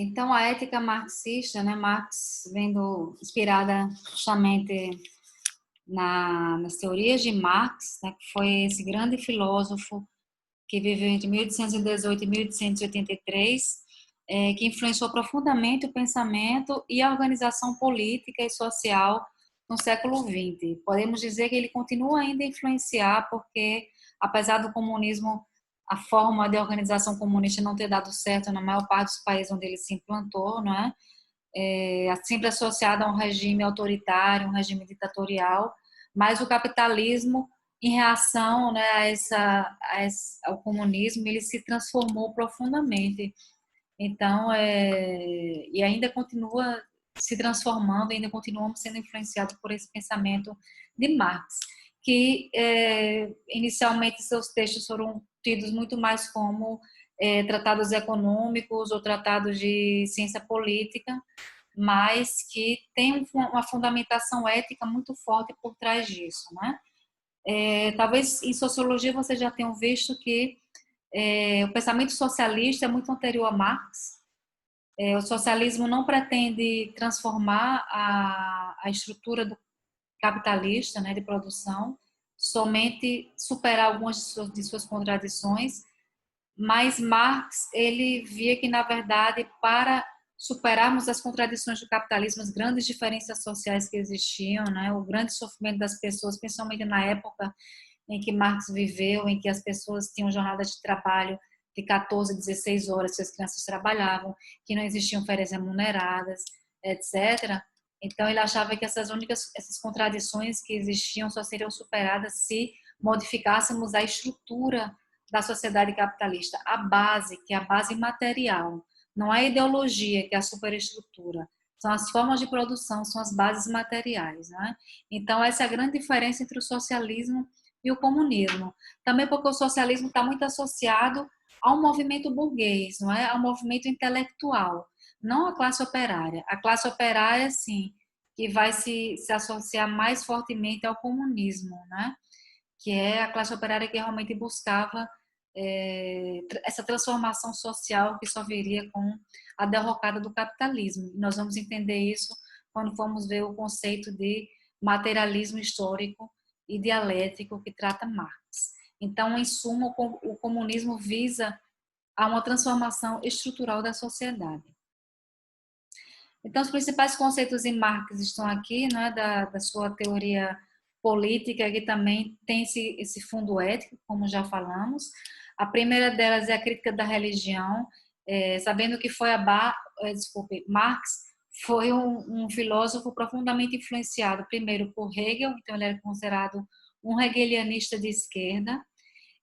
Então, a ética marxista, né, Marx inspirada justamente nas teorias de Marx, né, que foi esse grande filósofo que viveu entre 1818 e 1883, que influenciou profundamente o pensamento e a organização política e social no século XX. Podemos dizer que ele continua ainda a influenciar, porque, apesar do comunismo, a forma de organização comunista não ter dado certo na maior parte dos países onde ele se implantou, não é? Sempre associada a um regime autoritário, um regime ditatorial, mas o capitalismo, em reação, né, ao comunismo, ele se transformou profundamente. Então, e ainda continua se transformando, ainda continuamos sendo influenciados por esse pensamento de Marx, que inicialmente seus textos foram tidos muito mais como tratados econômicos ou tratados de ciência política, mas que tem uma fundamentação ética muito forte por trás disso, né? Talvez em sociologia você já tenha visto que o pensamento socialista é muito anterior a Marx. O socialismo não pretende transformar a estrutura do capitalista, né, de produção, somente superar algumas de suas contradições, mas Marx, ele via que, na verdade, para superarmos as contradições do capitalismo, as grandes diferenças sociais que existiam, né, o grande sofrimento das pessoas, principalmente na época em que Marx viveu, em que as pessoas tinham jornada de trabalho de 14, 16 horas, que as crianças trabalhavam, que não existiam férias remuneradas, etc. Então, ele achava que essas contradições que existiam só seriam superadas se modificássemos a estrutura da sociedade capitalista, a base, que é a base material. Não é a ideologia, que é a superestrutura. São as formas de produção, são as bases materiais, né? Então, essa é a grande diferença entre o socialismo e o comunismo. Também porque o socialismo está muito associado ao movimento burguês, não é? Ao movimento intelectual, não à classe operária. A classe operária, sim, que vai se associar mais fortemente ao comunismo, né? Que é a classe operária que realmente buscava essa transformação social que só viria com a derrocada do capitalismo. E nós vamos entender isso quando formos ver o conceito de materialismo histórico e dialético que trata Marx. Então, em suma, o comunismo visa a uma transformação estrutural da sociedade. Então, os principais conceitos em Marx estão aqui, né, da sua teoria política, que também tem esse fundo ético, como já falamos. A primeira delas é a crítica da religião, sabendo que Marx foi um filósofo profundamente influenciado, primeiro por Hegel, então ele era considerado um hegelianista de esquerda,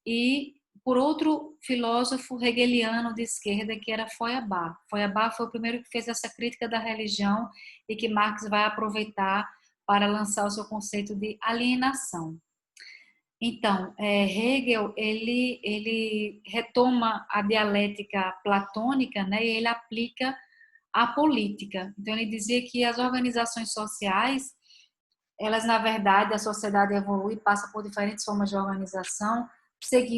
e por outro filósofo hegeliano de esquerda, que era Feuerbach. Feuerbach foi o primeiro que fez essa crítica da religião e que Marx vai aproveitar para lançar o seu conceito de alienação. Então, Hegel, ele retoma a dialética platônica, né, e ele aplica a política. Então, ele dizia que as organizações sociais, elas, na verdade, a sociedade evolui, passa por diferentes formas de organização,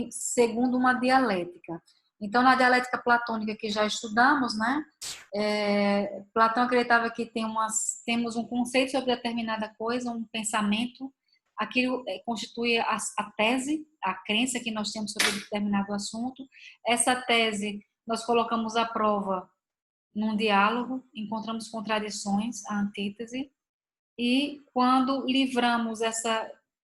segundo uma dialética. Então, na dialética platônica que já estudamos, né, Platão acreditava que temos um conceito sobre determinada coisa, um pensamento, aquilo constitui a tese, a crença que nós temos sobre determinado assunto. Essa tese nós colocamos à prova num diálogo, encontramos contradições, a antítese, e quando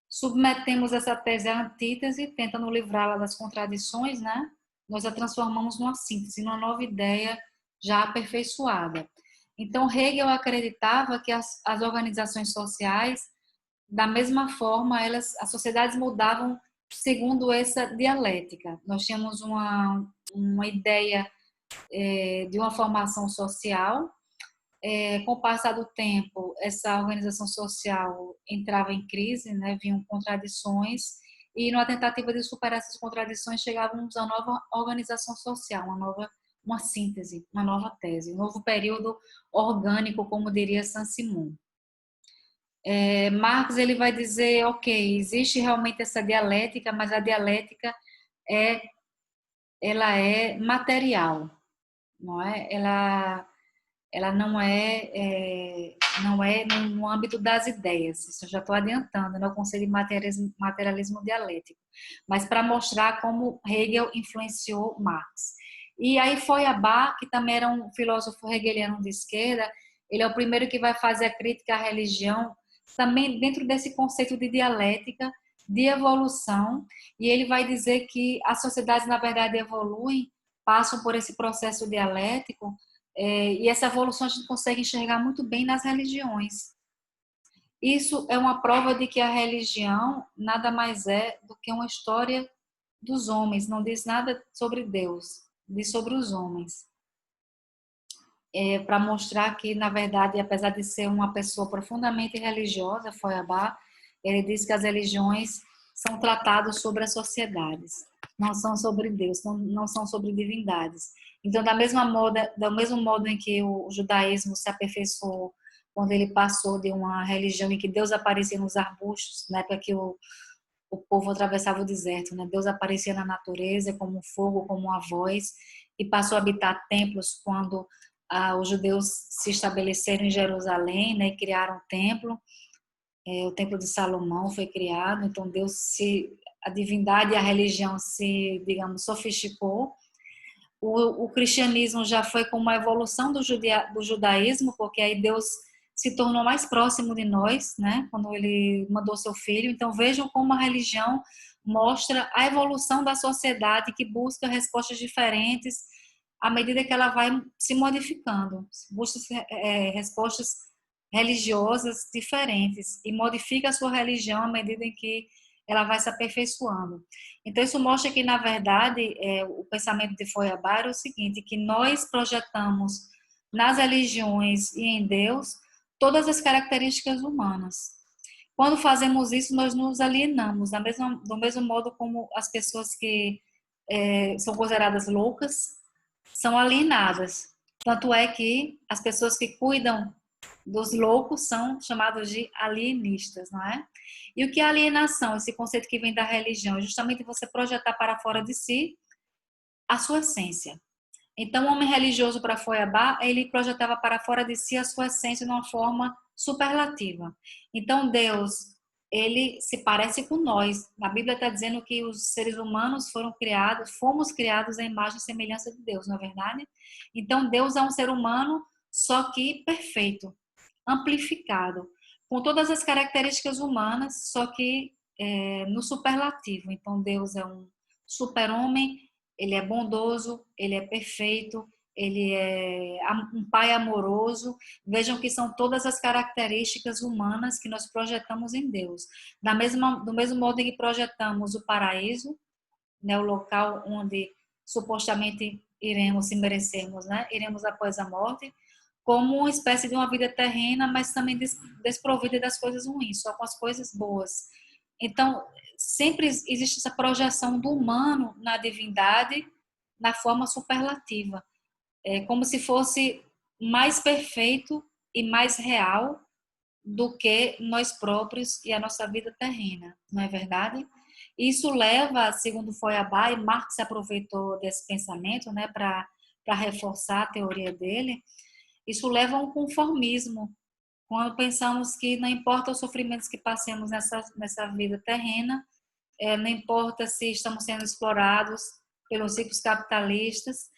submetemos essa tese à antítese, tentando livrá-la das contradições, né? Nós a transformamos numa síntese, numa nova ideia já aperfeiçoada. Então, Hegel acreditava que as organizações sociais, da mesma forma, as sociedades mudavam segundo essa dialética. Nós tínhamos uma ideia de uma formação social. Com o passar do tempo, essa organização social entrava em crise, né? Vinham contradições, e numa tentativa de superar essas contradições, chegávamos a uma nova organização social, uma síntese, uma nova tese, um novo período orgânico, como diria Saint-Simon. Marx, ele vai dizer, ok, existe realmente essa dialética, mas a dialética ela é material. não é? Ela não é no âmbito das ideias. Isso eu já estou adiantando, no conceito de materialismo dialético, mas para mostrar como Hegel influenciou Marx. E aí Feuerbach, que também era um filósofo hegeliano de esquerda, ele é o primeiro que vai fazer a crítica à religião, também dentro desse conceito de dialética, de evolução, e ele vai dizer que as sociedades, na verdade, evoluem, passam por esse processo dialético, e essa evolução a gente consegue enxergar muito bem nas religiões. Isso é uma prova de que a religião nada mais é do que uma história dos homens, não diz nada sobre Deus, diz sobre os homens. Para mostrar que, na verdade, apesar de ser uma pessoa profundamente religiosa, Feuerbach, ele diz que as religiões são tratados sobre as sociedades, não são sobre Deus, não são sobre divindades. Então, do mesmo modo em que o judaísmo se aperfeiçoou quando ele passou de uma religião em que Deus aparecia nos arbustos, na época que o povo atravessava o deserto, né? Deus aparecia na natureza como um fogo, como uma voz, e passou a habitar templos quando os judeus se estabeleceram em Jerusalém, né? E criaram um templo. O templo de Salomão foi criado, então a divindade e a religião se, digamos, sofisticou. O cristianismo já foi como uma evolução do judaísmo, porque aí Deus se tornou mais próximo de nós, né? Quando ele mandou seu filho. Então vejam como a religião mostra a evolução da sociedade que busca respostas diferentes à medida que ela vai se modificando, busca respostas religiosas diferentes e modifica a sua religião à medida em que ela vai se aperfeiçoando. Então, isso mostra que, na verdade, o pensamento de Feuerbach era o seguinte, que nós projetamos nas religiões e em Deus todas as características humanas. Quando fazemos isso, nós nos alienamos, do mesmo modo como as pessoas que são consideradas loucas são alienadas. Tanto é que as pessoas que cuidam dos loucos são chamados de alienistas, não é? E o que é alienação? Esse conceito que vem da religião, é justamente você projetar para fora de si a sua essência. Então, o homem religioso para Feuerbach, ele projetava para fora de si a sua essência de uma forma superlativa. Então, Deus, ele se parece com nós. A Bíblia está dizendo que os seres humanos fomos criados à imagem e semelhança de Deus, não é verdade? Então, Deus é um ser humano, só que perfeito, amplificado, com todas as características humanas, só que no superlativo. Então, Deus é um super-homem, ele é bondoso, ele é perfeito, ele é um pai amoroso. Vejam que são todas as características humanas que nós projetamos em Deus. Do mesmo modo que projetamos o paraíso, né, o local onde supostamente iremos, se merecermos, né, iremos após a morte, como uma espécie de uma vida terrena, mas também desprovida das coisas ruins, só com as coisas boas. Então, sempre existe essa projeção do humano na divindade na forma superlativa. É como se fosse mais perfeito e mais real do que nós próprios e a nossa vida terrena, não é verdade? Isso leva, segundo Feuerbach, e Marx se aproveitou desse pensamento, né, para reforçar a teoria dele, isso leva a um conformismo, quando pensamos que não importa os sofrimentos que passemos nessa vida terrena, não importa se estamos sendo explorados pelos ricos capitalistas,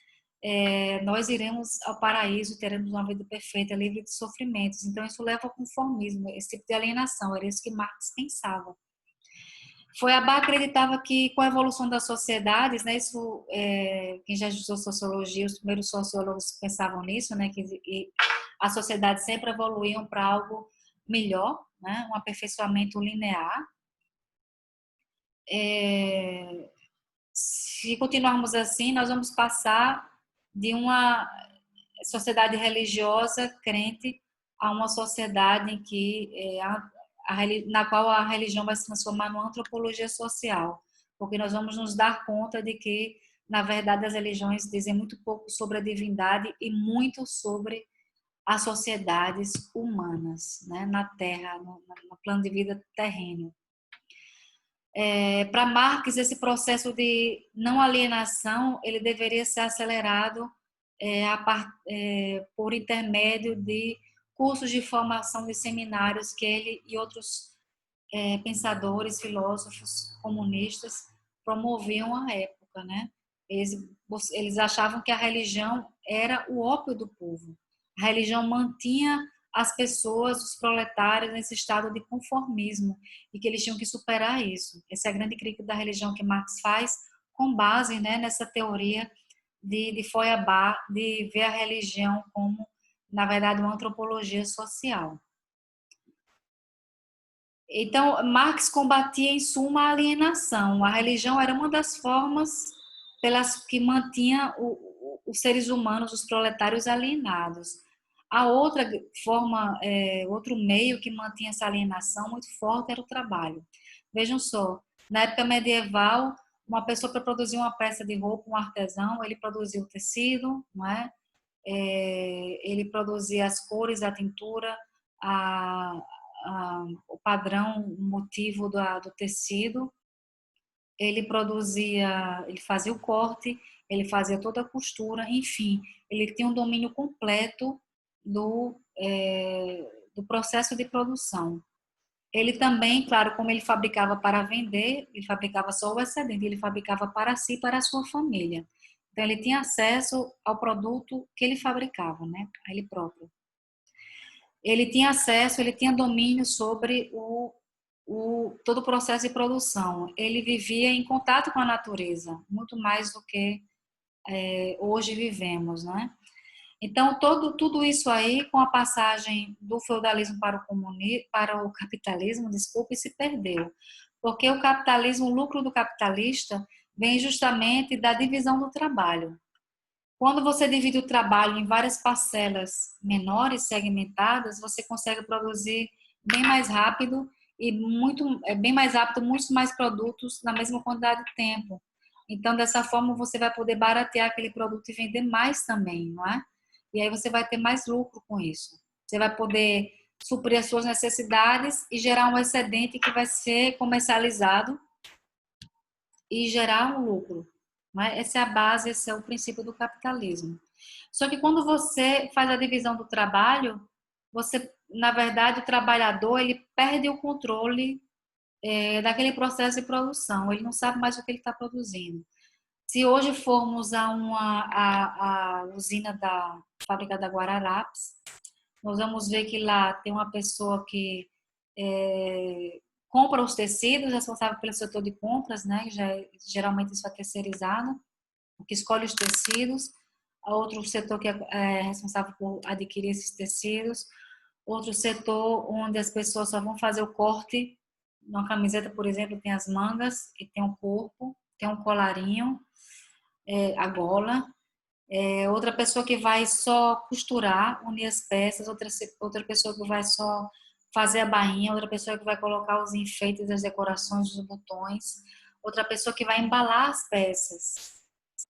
nós iremos ao paraíso, teremos uma vida perfeita, livre de sofrimentos. Então, isso leva ao conformismo, esse tipo de alienação, era isso que Marx pensava. Feuerbach acreditava que com a evolução das sociedades, né, isso, quem já estudou sociologia, os primeiros sociólogos pensavam nisso, né, que as sociedades sempre evoluíam para algo melhor, né, um aperfeiçoamento linear. Se continuarmos assim, nós vamos passar de uma sociedade religiosa crente a uma sociedade em que na qual a religião vai se transformar numa antropologia social, porque nós vamos nos dar conta de que, na verdade, as religiões dizem muito pouco sobre a divindade e muito sobre as sociedades humanas, né, na Terra, no plano de vida terreno. Para Marx, esse processo de não alienação, ele deveria ser acelerado por intermédio de cursos de formação de seminários que ele e outros pensadores, filósofos comunistas promoviam à época, né? Eles achavam que a religião era o ópio do povo. A religião mantinha as pessoas, os proletários, nesse estado de conformismo e que eles tinham que superar isso. Essa é a grande crítica da religião que Marx faz, com base, né, nessa teoria de Feuerbach, de ver a religião como, na verdade, uma antropologia social. Então, Marx combatia, em suma, a alienação. A religião era uma das formas pelas que mantinha os seres humanos, os proletários, alienados. A outra forma, outro meio que mantinha essa alienação muito forte era o trabalho. Vejam só, na época medieval, uma pessoa para produzir uma peça de roupa, um artesão, ele produzia o tecido, não é? Ele produzia as cores, a tintura, a, o padrão, o motivo do tecido. Ele produzia, ele fazia o corte, ele fazia toda a costura, enfim, ele tinha um domínio completo do processo de produção. Ele também, claro, como ele fabricava para vender, ele fabricava só o excedente, ele fabricava para si e para a sua família. Então, ele tinha acesso ao produto que ele fabricava, né? A ele próprio. Ele tinha acesso, ele tinha domínio sobre todo o processo de produção. Ele vivia em contato com a natureza, muito mais do que hoje vivemos, né? Então, tudo isso aí, com a passagem do feudalismo para o capitalismo, desculpe, se perdeu. Porque o capitalismo, o lucro do capitalista, vem justamente da divisão do trabalho. Quando você divide o trabalho em várias parcelas menores, segmentadas, você consegue produzir bem mais rápido e bem mais rápido, muitos mais produtos na mesma quantidade de tempo. Então, dessa forma, você vai poder baratear aquele produto e vender mais também, não é? E aí você vai ter mais lucro com isso. Você vai poder suprir as suas necessidades e gerar um excedente que vai ser comercializado e gerar um lucro. Essa é a base, esse é o princípio do capitalismo. Só que quando você faz a divisão do trabalho, você, na verdade, o trabalhador ele perde o controle daquele processo de produção. Ele não sabe mais o que ele está produzindo. Se hoje formos a usina da fábrica da Guararapes, nós vamos ver que lá tem uma pessoa que compra os tecidos, responsável pelo setor de compras, né? Geralmente isso é terceirizado, o que escolhe os tecidos. Outro setor que é responsável por adquirir esses tecidos. Outro setor onde as pessoas só vão fazer o corte. Uma camiseta, por exemplo, tem as mangas e tem o corpo, tem um colarinho, a gola. Outra pessoa que vai só costurar, unir as peças. Outra pessoa que vai só fazer a bainha. Outra pessoa que vai colocar os enfeites, as decorações, os botões. Outra pessoa que vai embalar as peças.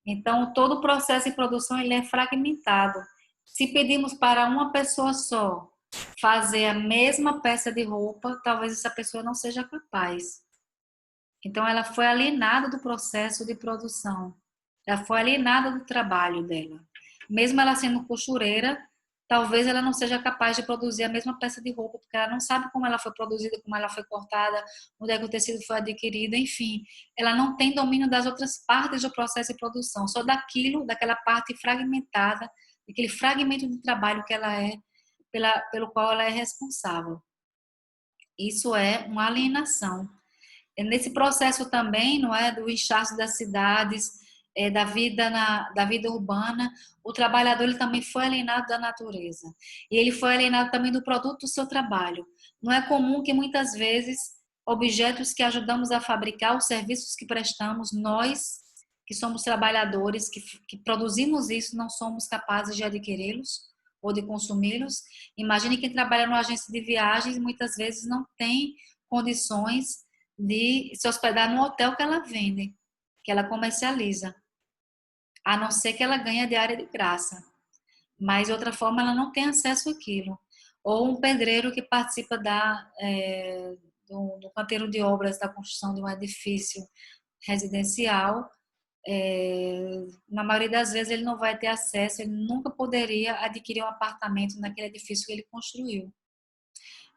Então, todo o processo de produção ele é fragmentado. Se pedimos para uma pessoa só fazer a mesma peça de roupa, talvez essa pessoa não seja capaz. Então, ela foi alienada do processo de produção. Ela foi alienada do trabalho dela. Mesmo ela sendo costureira, talvez ela não seja capaz de produzir a mesma peça de roupa, porque ela não sabe como ela foi produzida, como ela foi cortada, onde é que o tecido foi adquirido, enfim. Ela não tem domínio das outras partes do processo de produção, só daquela parte fragmentada, daquele fragmento de trabalho que ela pelo qual ela é responsável. Isso é uma alienação. Nesse processo também, não é, do inchaço das cidades, da vida urbana, o trabalhador ele também foi alienado da natureza. E ele foi alienado também do produto do seu trabalho. Não é comum que muitas vezes objetos que ajudamos a fabricar, os serviços que prestamos, nós que somos trabalhadores, que produzimos isso, não somos capazes de adquiri-los ou de consumi-los. Imagine quem trabalha numa agência de viagens, muitas vezes não tem condições de se hospedar no hotel que ela vende, que ela comercializa, a não ser que ela ganhe a diária de graça. Mas de outra forma ela não tem acesso àquilo. Ou um pedreiro que participa do canteiro de obras da construção de um edifício residencial, na maioria das vezes ele não vai ter acesso, ele nunca poderia adquirir um apartamento naquele edifício que ele construiu.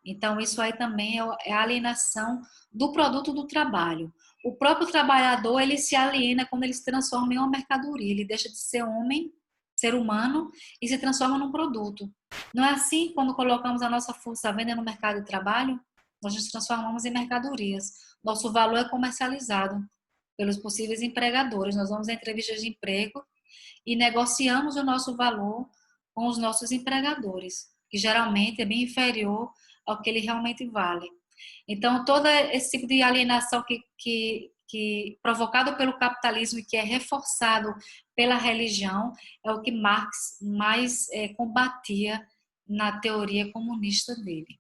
Então, isso aí também é a alienação do produto do trabalho. O próprio trabalhador, ele se aliena quando ele se transforma em uma mercadoria. Ele deixa de ser homem, ser humano, e se transforma num produto. Não é assim quando colocamos a nossa força à venda no mercado de trabalho? Nós nos transformamos em mercadorias. Nosso valor é comercializado pelos possíveis empregadores. Nós vamos a entrevistas de emprego e negociamos o nosso valor com os nossos empregadores, que geralmente é bem inferior ao que ele realmente vale. Então, todo esse tipo de alienação que provocado pelo capitalismo e que é reforçado pela religião é o que Marx mais combatia na teoria comunista dele.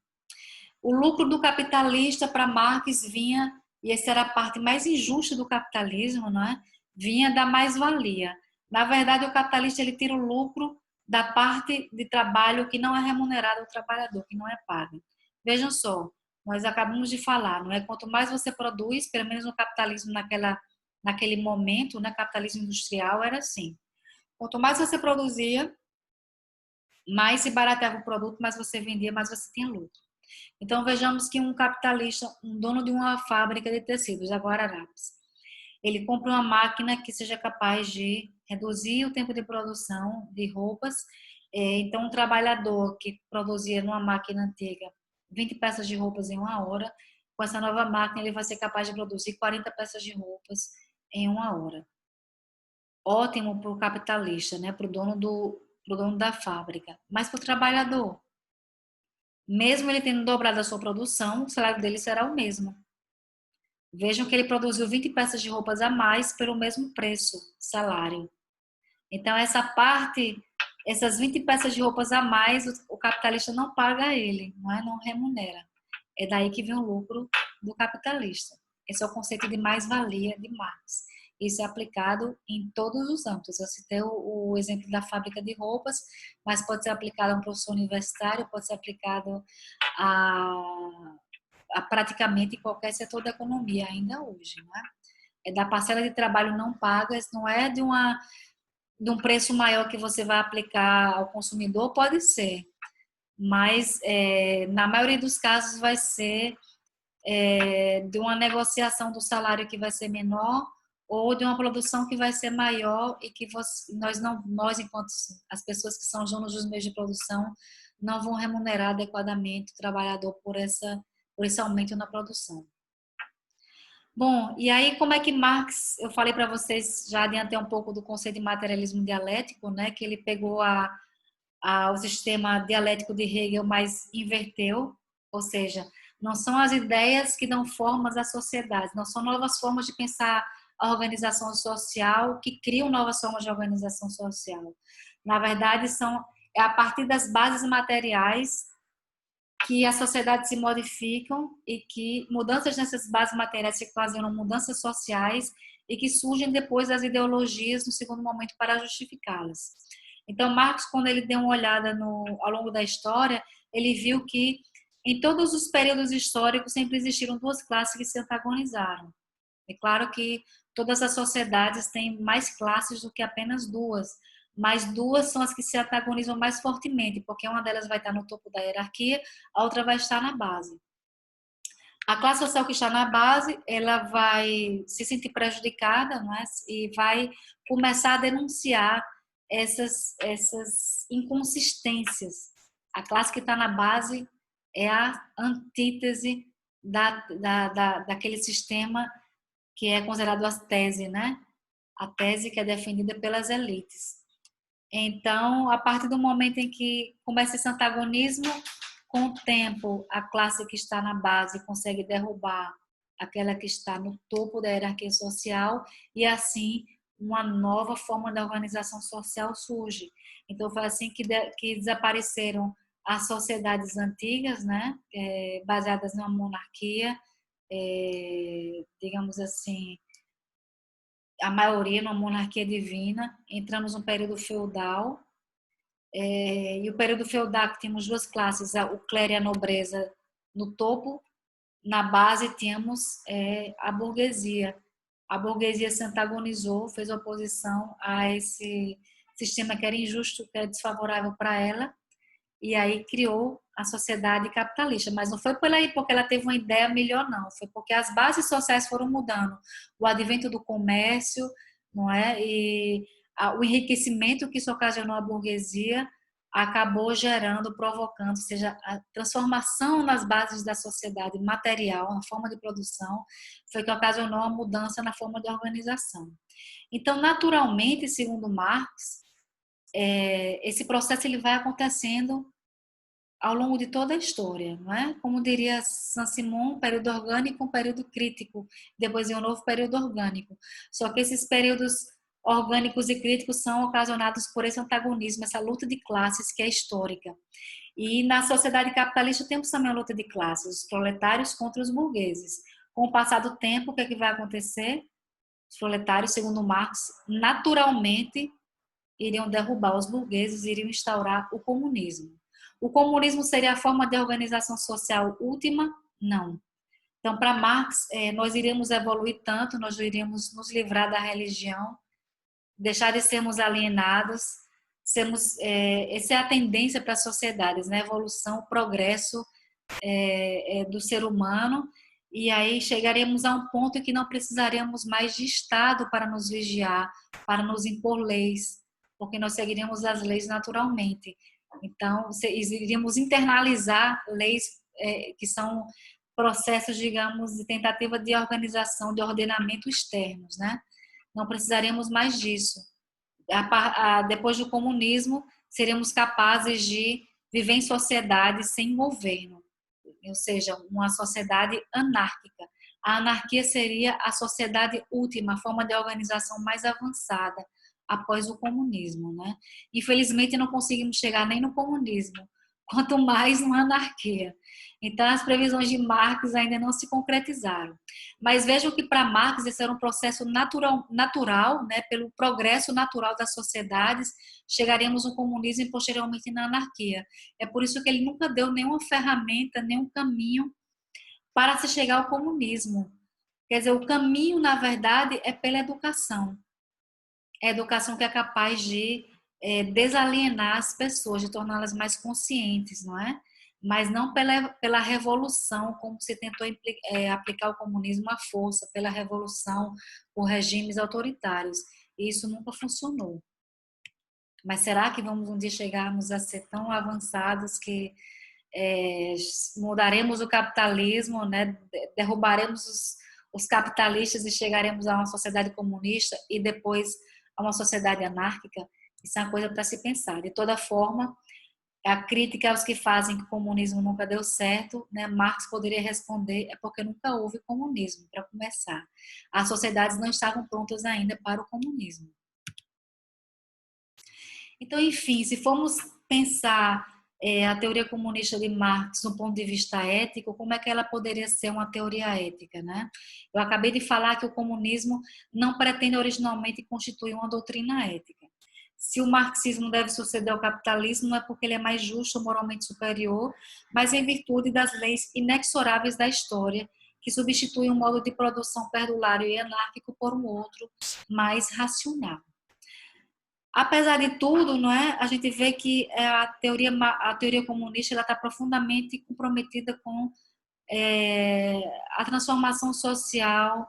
O lucro do capitalista para Marx vinha, e essa era a parte mais injusta do capitalismo, não é? Vinha da mais-valia. Na verdade, o capitalista ele tira o lucro da parte de trabalho que não é remunerado ao trabalhador, que não é pago. Vejam só, nós acabamos de falar, não é? Quanto mais você produz, pelo menos no capitalismo naquele momento, né, capitalismo industrial era assim. Quanto mais você produzia, mais se barateava o produto, mais você vendia, mais você tinha lucro. Então vejamos que um capitalista, um dono de uma fábrica de tecidos, a Guararapes, ele compra uma máquina que seja capaz de reduzir o tempo de produção de roupas. Então, um trabalhador que produzia numa máquina antiga 20 peças de roupas em uma hora, com essa nova máquina ele vai ser capaz de produzir 40 peças de roupas em uma hora. Ótimo para o capitalista, né? Para o dono da fábrica. Mas para o trabalhador, mesmo ele tendo dobrado a sua produção, o salário dele será o mesmo. Vejam que ele produziu 20 peças de roupas a mais pelo mesmo preço, salário. Então, essas 20 peças de roupas a mais, o capitalista não paga a ele, não é? Não remunera. É daí que vem o lucro do capitalista. Esse é o conceito de mais-valia de Marx. Isso é aplicado em todos os âmbitos. Eu citei o exemplo da fábrica de roupas, mas pode ser aplicado a um professor universitário, pode ser aplicado a praticamente qualquer setor da economia, ainda hoje. Não é? É da parcela de trabalho não paga, não é de um preço maior que você vai aplicar ao consumidor, pode ser, mas na maioria dos casos vai ser de uma negociação do salário que vai ser menor ou de uma produção que vai ser maior e que nós enquanto as pessoas que são donos dos meios de produção não vão remunerar adequadamente o trabalhador por esse aumento na produção. Bom, e aí como é que Marx, eu falei para vocês, já adiantei um pouco do conceito de materialismo dialético, né, que ele pegou o sistema dialético de Hegel, mas inverteu, ou seja, não são as ideias que dão formas à sociedade, não são novas formas de pensar a organização social que criam novas formas de organização social. Na verdade, é a partir das bases materiais que as sociedades se modificam e que mudanças nessas bases materiais se ocasionam mudanças sociais e que surgem depois das ideologias no segundo momento para justificá-las. Então, Marx, quando ele deu uma olhada ao longo da história, ele viu que em todos os períodos históricos sempre existiram duas classes que se antagonizaram. É claro que todas as sociedades têm mais classes do que apenas duas, mas duas são as que se antagonizam mais fortemente, porque uma delas vai estar no topo da hierarquia, a outra vai estar na base. A classe social que está na base, ela vai se sentir prejudicada, não é? E vai começar a denunciar essas inconsistências. A classe que está na base é a antítese daquele sistema que é considerado a tese, né? A tese que é defendida pelas elites. Então, a partir do momento em que começa esse antagonismo, com o tempo, a classe que está na base consegue derrubar aquela que está no topo da hierarquia social e assim uma nova forma da organização social surge. Então, foi assim que desapareceram as sociedades antigas, né, baseadas numa monarquia, digamos assim, a maioria numa monarquia divina. Entramos num período feudal, e o período feudal que tínhamos duas classes, o clero e a nobreza no topo, na base tínhamos a burguesia, a burguesia se antagonizou, fez oposição a esse sistema que era injusto, que era desfavorável para ela, e aí criou a sociedade capitalista. Mas não foi por aí porque ela teve uma ideia melhor, não. Foi porque as bases sociais foram mudando. O advento do comércio, não é? E o enriquecimento que isso ocasionou à burguesia acabou gerando, provocando, ou seja, a transformação nas bases da sociedade material, na forma de produção, foi que ocasionou a mudança na forma de organização. Então, naturalmente, segundo Marx, esse processo ele vai acontecendo ao longo de toda a história, não é? Como diria Saint-Simon, período orgânico, um período crítico, depois vem um novo período orgânico. Só que esses períodos orgânicos e críticos são ocasionados por esse antagonismo, essa luta de classes que é histórica. E na sociedade capitalista temos também a luta de classes, os proletários contra os burgueses. Com o passar do tempo, o que é que vai acontecer? Os proletários, segundo Marx, naturalmente iriam derrubar os burgueses, iriam instaurar o comunismo. O comunismo seria a forma de organização social última? Não. Então, para Marx, nós iríamos evoluir tanto, nós iríamos nos livrar da religião, deixar de sermos alienados, essa é a tendência para as sociedades, né? Evolução, progresso do ser humano, e aí chegaremos a um ponto em que não precisaríamos mais de Estado para nos vigiar, para nos impor leis, porque nós seguiríamos as leis naturalmente. Então, iríamos internalizar leis que são processos, digamos, de tentativa de organização, de ordenamento externos, né? Não precisaríamos mais disso. Depois do comunismo, seríamos capazes de viver em sociedade sem governo, ou seja, uma sociedade anárquica. A anarquia seria a sociedade última, a forma de organização mais avançada após o comunismo, né? Infelizmente não conseguimos chegar nem no comunismo, quanto mais numa anarquia. Então as previsões de Marx ainda não se concretizaram. Mas vejam que para Marx esse era um processo natural, né? Pelo progresso natural das sociedades, chegaríamos no comunismo e posteriormente na anarquia. É por isso que ele nunca deu nenhuma ferramenta, nenhum caminho para se chegar ao comunismo. Quer dizer, o caminho, na verdade, é pela educação. É a educação que é capaz de desalienar as pessoas, de torná-las mais conscientes, não é? Mas não pela revolução, como se tentou aplicar o comunismo à força, pela revolução por regimes autoritários. E isso nunca funcionou. Mas será que vamos um dia chegarmos a ser tão avançados que mudaremos o capitalismo, né? Derrubaremos os capitalistas e chegaremos a uma sociedade comunista e depois a uma sociedade anárquica? Isso é uma coisa para se pensar. De toda forma, a crítica aos que fazem que o comunismo nunca deu certo, né? Marx poderia responder, é porque nunca houve comunismo, para começar. As sociedades não estavam prontas ainda para o comunismo. Então, enfim, se formos pensar a teoria comunista de Marx do ponto de vista ético, como é que ela poderia ser uma teoria ética, né? Eu acabei de falar que o comunismo não pretende originalmente constituir uma doutrina ética. Se o marxismo deve suceder ao capitalismo, não é porque ele é mais justo ou moralmente superior, mas em virtude das leis inexoráveis da história, que substituem um modo de produção perdulário e anárquico por um outro mais racional. Apesar de tudo, não é? A gente vê que a teoria comunista ela está profundamente comprometida com a transformação social,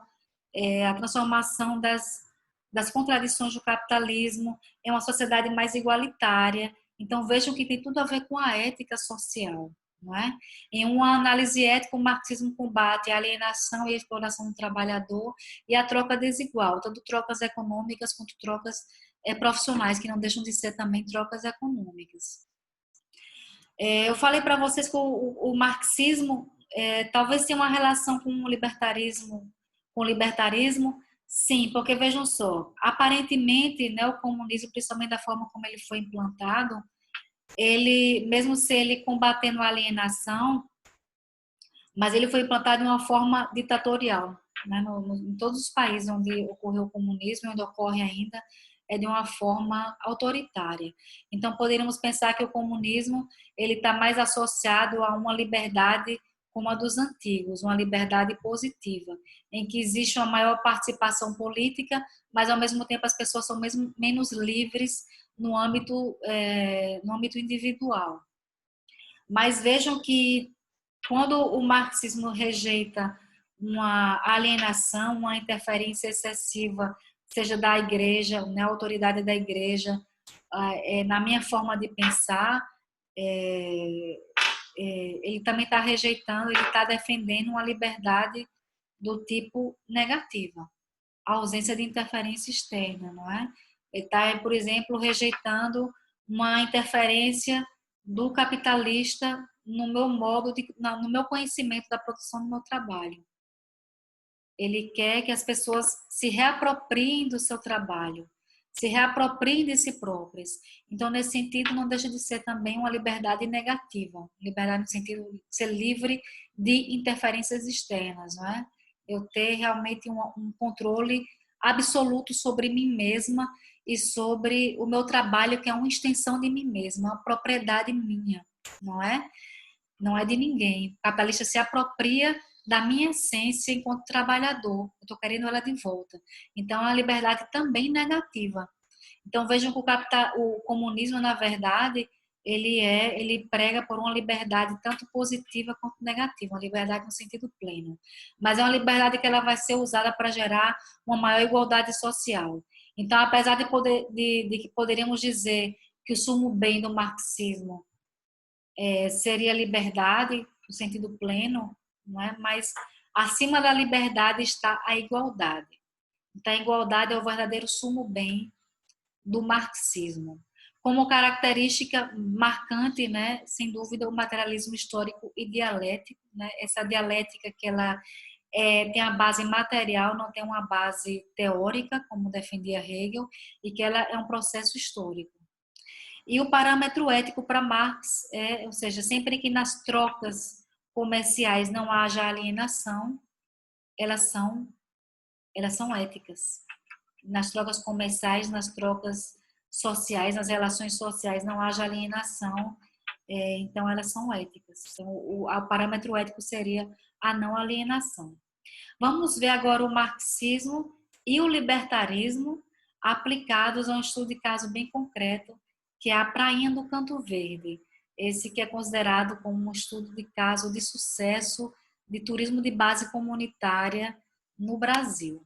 a transformação das contradições do capitalismo em uma sociedade mais igualitária. Então vejam que tem tudo a ver com a ética social. Não é? Em uma análise ética, o marxismo combate a alienação e a exploração do trabalhador e a troca desigual, tanto trocas econômicas quanto trocas profissionais, que não deixam de ser também trocas econômicas. Eu falei para vocês que o marxismo talvez tenha uma relação com o libertarismo, sim, porque vejam só, aparentemente, né, o comunismo, principalmente da forma como ele foi implantado, ele, mesmo se ele combatendo a alienação, mas ele foi implantado de uma forma ditatorial, né, em todos os países onde ocorreu o comunismo, onde ocorre ainda, é de uma forma autoritária. Então, poderíamos pensar que o comunismo ele está mais associado a uma liberdade como a dos antigos, uma liberdade positiva, em que existe uma maior participação política, mas ao mesmo tempo as pessoas são mesmo menos livres no âmbito individual. Mas vejam que quando o marxismo rejeita uma alienação, uma interferência excessiva, seja da igreja, na autoridade da igreja, na minha forma de pensar, ele também está rejeitando, ele está defendendo uma liberdade do tipo negativa, a ausência de interferência externa, não é? Ele está, por exemplo, rejeitando uma interferência do capitalista no meu no meu conhecimento da produção do meu trabalho. Ele quer que as pessoas se reapropriem do seu trabalho, se reapropriem de si próprias. Então, nesse sentido, não deixa de ser também uma liberdade negativa, liberdade no sentido de ser livre de interferências externas, não é? Eu ter realmente um controle absoluto sobre mim mesma e sobre o meu trabalho, que é uma extensão de mim mesma, uma propriedade minha, não é? Não é de ninguém. O capitalista se apropria da minha essência enquanto trabalhador. Eu estou querendo ela de volta. Então, é uma liberdade também negativa. Então, vejam que o comunismo, na verdade, ele prega por uma liberdade tanto positiva quanto negativa, uma liberdade no sentido pleno. Mas é uma liberdade que ela vai ser usada para gerar uma maior igualdade social. Então, apesar de que poderíamos dizer que o sumo bem do marxismo seria a liberdade no sentido pleno, não é? Mas acima da liberdade está a igualdade. Então, a igualdade é o verdadeiro sumo bem do marxismo. Como característica marcante, né, sem dúvida, o materialismo histórico e dialético, né? Essa dialética que ela tem a base material, não tem uma base teórica, como defendia Hegel, e que ela é um processo histórico. E o parâmetro ético para Marx ou seja, sempre que nas trocas comerciais não haja alienação, elas são éticas. Nas trocas comerciais, nas trocas sociais, nas relações sociais não haja alienação, então elas são éticas. Então, o parâmetro ético seria a não alienação. Vamos ver agora o marxismo e o libertarismo aplicados a um estudo de caso bem concreto, que é a Prainha do Canto Verde. Esse que é considerado como um estudo de caso de sucesso de turismo de base comunitária no Brasil.